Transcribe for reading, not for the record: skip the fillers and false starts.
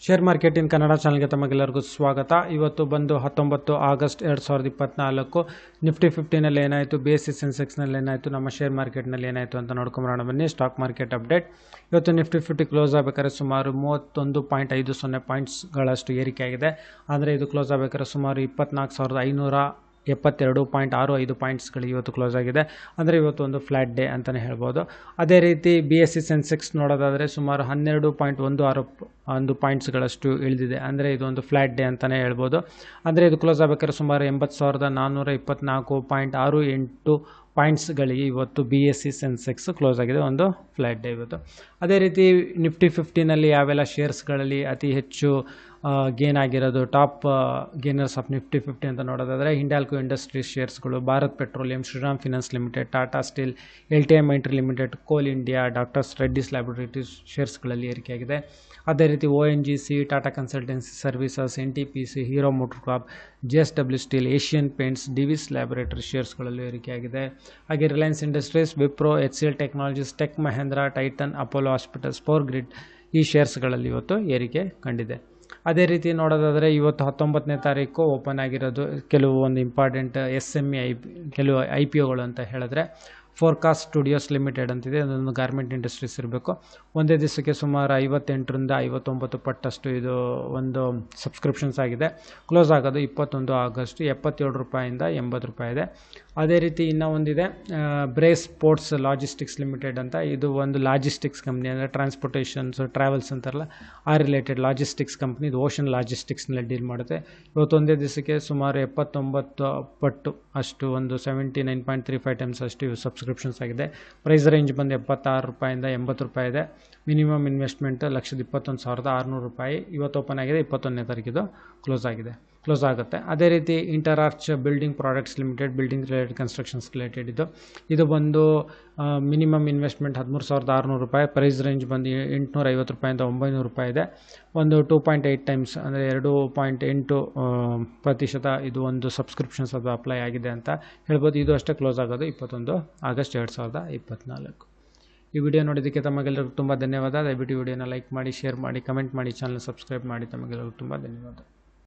Share market in Kannada ಚಾನಲ್ಗೆ ತಮಗೆಲ್ಲರಿಗೂ ಸ್ವಾಗತ. ಇವತ್ತು ಬಂದು 19 ಆಗಸ್ಟ್ 2024. ನಿಫ್ಟಿ 50ನಲ್ಲಿ ಏನಾಯಿತು, BSE ಸೆನ್ಸೆಕ್ಸ್ನಲ್ಲಿ ಏನಾಯಿತು, ನಮ್ಮ ಶೇರ್ ಮಾರ್ಕೆಟ್ನಲ್ಲಿ ಏನಾಯಿತು ಅಂತ ನೋಡ್ಕೊಂಬರೋಣ ಬನ್ನಿ. Stock market update. ಇವತ್ತು ನಿಫ್ಟಿ 50 ಕ್ಲೋಸ್ ಆಗಬೇಕಾದ್ರೆ ಸುಮಾರು 31.50 ಪಾಯಿಂಟ್ಸ್ಗಳಷ್ಟು ಏರಿಕೆ ಆಗಿದೆ. ಅಂದರೆ ಇದು ಕ್ಲೋಸ್ ಆಗಬೇಕಾದ್ರೆ ಸುಮಾರು 24,572.65 ಪಾಯಿಂಟ್ಸ್ಗಳು ಇವತ್ತು ಕ್ಲೋಸ್ ಆಗಿದೆ. ಅಂದರೆ ಇವತ್ತು ಒಂದು ಫ್ಲ್ಯಾಟ್ ಡೇ ಅಂತಲೇ ಹೇಳ್ಬೋದು. ಅದೇ ರೀತಿ BSE ಸೆನ್ಸೆಕ್ಸ್ ನೋಡೋದಾದರೆ ಸುಮಾರು 12.16 ಪಾಯಿಂಟ್ಸ್ಗಳಷ್ಟು ಇಳಿದಿದೆ. ಅಂದರೆ ಇದು ಒಂದು ಫ್ಲ್ಯಾಟ್ ಡೇ ಅಂತಲೇ ಹೇಳ್ಬೋದು. ಅಂದರೆ ಇದು ಕ್ಲೋಸ್ ಆಗಬೇಕಾದ್ರೆ ಸುಮಾರು 80,424.68 ಪಾಯಿಂಟ್ಸ್ಗಳಿಗೆ ಇವತ್ತು BSE ಸೆನ್ಸೆಕ್ಸ್ ಕ್ಲೋಸ್ ಆಗಿದೆ. ಒಂದು ಫ್ಲ್ಯಾಟ್ ಡೇ ಇವತ್ತು. ಅದೇ ರೀತಿ ನಿಫ್ಟಿ 50ನಲ್ಲಿ ಯಾವೆಲ್ಲ ಶೇರ್ಸ್ಗಳಲ್ಲಿ ಅತಿ ಹೆಚ್ಚು ಗೇನ್ ಆಗಿರೋದು, ಟಾಪ್ ಗೇನರ್ಸ್ ಆಫ್ ನಿಫ್ಟಿ 50 ಅಂತ ನೋಡೋದಾದರೆ ಹಿಂಡಾಲ್ಕೋ ಇಂಡಸ್ಟ್ರೀಸ್ ಶೇರ್ಸ್ಗಳು, Bharat Petroleum, Shriram Finance Limited, Tata Steel, LTI Mindtree Limited, Coal India, Doctor's Reddy's Laboratories ಶೇರ್ಸ್ಗಳಲ್ಲಿ ಏರಿಕೆಯಾಗಿದೆ. ಅದೇ ರೀತಿ ONGC, Tata Consultancy Services, NTPC, Hero Motor Corp, JSW Steel, Asian Paints, Divi's Laboratory ಶೇರ್ಸ್ಗಳಲ್ಲೂ ಏರಿಕೆಯಾಗಿದೆ. ಹಾಗೆ Reliance Industries, Wipro, HCL Technologies, Tech Mahindra, Titan, Apollo Hospitals, Power Grid ಈ ಶೇರ್ಸ್ಗಳಲ್ಲಿ ಇವತ್ತು ಏರಿಕೆ ಕಂಡಿದೆ. ಅದೇ ರೀತಿ ನೋಡೋದಾದರೆ ಇವತ್ತು 19ನೇ ತಾರೀಕು ಓಪನ್ ಆಗಿರೋದು ಕೆಲವು ಒಂದು ಇಂಪಾರ್ಟೆಂಟ್ SME ಕೆಲವು IPOಗಳು ಅಂತ ಹೇಳಿದ್ರೆ ಫೋರ್ಕಾಸ್ಟ್ ಸ್ಟುಡಿಯೋಸ್ ಲಿಮಿಟೆಡ್ ಅಂತಿದೆ. ಅದೊಂದು ಗಾರ್ಮೆಂಟ್ ಇಂಡಸ್ಟ್ರೀಸ್ ಇರಬೇಕು. ಒಂದೇ ದಿವಸಕ್ಕೆ ಸುಮಾರು 58ರಿಂದ 59 ಪಟ್ಟಷ್ಟು ಇದು ಒಂದು ಸಬ್ಸ್ಕ್ರಿಪ್ಷನ್ಸ್ ಆಗಿದೆ. ಕ್ಲೋಸ್ ಆಗೋದು 21 ಆಗಸ್ಟ್ 77 ರೂಪಾಯಿಂದ 80 ರೂಪಾಯಿ ಇದೆ. ಅದೇ ರೀತಿ ಇನ್ನೂ ಒಂದಿದೆ ಬ್ರೇಸ್ ಸ್ಪೋರ್ಟ್ಸ್ ಲಾಜಿಸ್ಟಿಕ್ಸ್ ಲಿಮಿಟೆಡ್ ಅಂತ. ಇದು ಒಂದು ಲಾಜಿಸ್ಟಿಕ್ಸ್ ಕಂಪ್ನಿ, ಅಂದರೆ ಟ್ರಾನ್ಸ್ಪೋರ್ಟೇಷನ್ಸ್ ಟ್ರಾವೆಲ್ಸ್ ಅಂತಾರಲ್ಲ ಆ ರಿಲೇಟೆಡ್ ಲಾಜಿಸ್ಟಿಕ್ಸ್ ಕಂಪ್ನಿ. ಇದು ಓಷನ್ ಲಾಜಿಸ್ಟಿಕ್ಸ್ನಲ್ಲಿ ಡೀಲ್ ಮಾಡುತ್ತೆ. ಇವತ್ತು ಒಂದೇ ದಿವಸಕ್ಕೆ ಸುಮಾರು 79 ಪಟ್ಟು ಅಷ್ಟು, ಒಂದು 79.35 ಟೈಮ್ಸ್ ಅಷ್ಟು ಇವು ಸಬ್ಸ್ಕ್ರಿಪ್ಷನ್ಸ್ ಆಗಿದೆ. ಪ್ರೈಸ್ ರೇಂಜ್ ಬಂದು 76 ರೂಪಾಯಿಂದ 80 ರೂಪಾಯಿ ಇದೆ. ಮಿನಿಮಮ್ ಇನ್ವೆಸ್ಟ್ಮೆಂಟ್ 1,21,600 ರೂಪಾಯಿ. ಇವತ್ತು ಓಪನ್ ಆಗಿದೆ, 21ನೇ ತಾರೀಕಿದು ಕ್ಲೋಸ್ ಆಗುತ್ತೆ. ಅದೇ ರೀತಿ inter arch building products limited, building related constructions related ಇದು ಬಂದು ಮಿನಿಮಮ್ ಇನ್ವೆಸ್ಟ್ಮೆಂಟ್ 13,600 ರೂಪಾಯಿ. ಪ್ರೈಸ್ ರೇಂಜ್ ಬಂದು 850 ರೂಪಾಯಿಂದ 900 ರೂಪಾಯಿ ಇದೆ. ಒಂದು 2.8 ಟೈಮ್ಸ್ ಅಂದರೆ 2.8% ಇದು ಒಂದು ಸಬ್ಸ್ಕ್ರಿಪ್ಷನ್ಸ್ ಅದು ಅಪ್ಲೈ ಆಗಿದೆ ಅಂತ ಹೇಳ್ಬೋದು. ಇದು ಅಷ್ಟೇ ಕ್ಲೋಸ್ ಆಗೋದು 21 ಆಗಸ್ಟ್ 2024. ಈ ವಿಡಿಯೋ ನೋಡಿದ್ದಕ್ಕೆ ತಮಗೆಲ್ಲರಿಗೂ ತುಂಬ ಧನ್ಯವಾದ. ದಯವಿಟ್ಟು ವಿಡಿಯೋನ ಲೈಕ್ ಮಾಡಿ, ಶೇರ್ ಮಾಡಿ, ಕಮೆಂಟ್ ಮಾಡಿ, ಚಾನಲ್ ಸಬ್ಸ್ಕ್ರೈಬ್ ಮಾಡಿ. ತಮಗೆಲ್ಲರಿಗೂ ತುಂಬ ಧನ್ಯವಾದ.